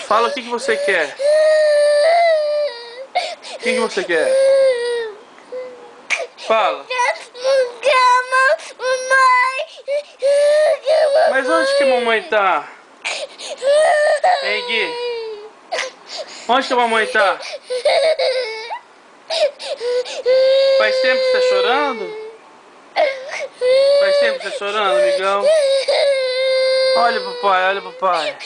Fala o que você quer. O que você quer? Fala. Mas onde que a mamãe tá? Ei, Gui. Onde que a mamãe tá? Faz tempo que você tá chorando? Faz tempo que você tá chorando, amigão? Olha, papai, olha, papai.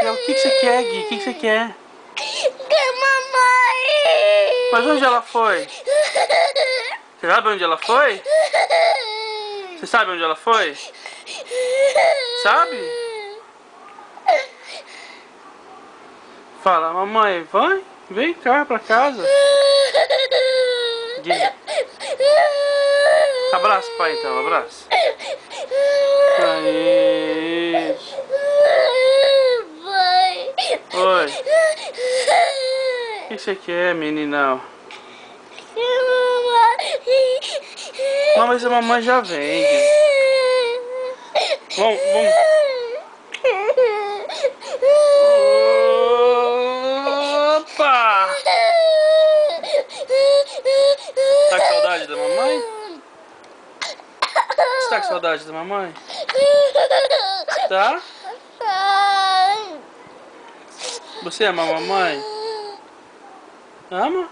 O que você quer, Gui? O que você quer? Mamãe! Mas onde ela foi? Você sabe onde ela foi? Você sabe onde ela foi? Sabe? Fala, mamãe, vem cá pra casa. Gui. Abraça, pai, então, abraça. Aí. Oi. O que você quer, meninão? Não, mas a mamãe já vem. Vamos. Opa! Tá com saudade da mamãe? Você tá com saudade da mamãe? Tá? Você ama a mamãe? Ama?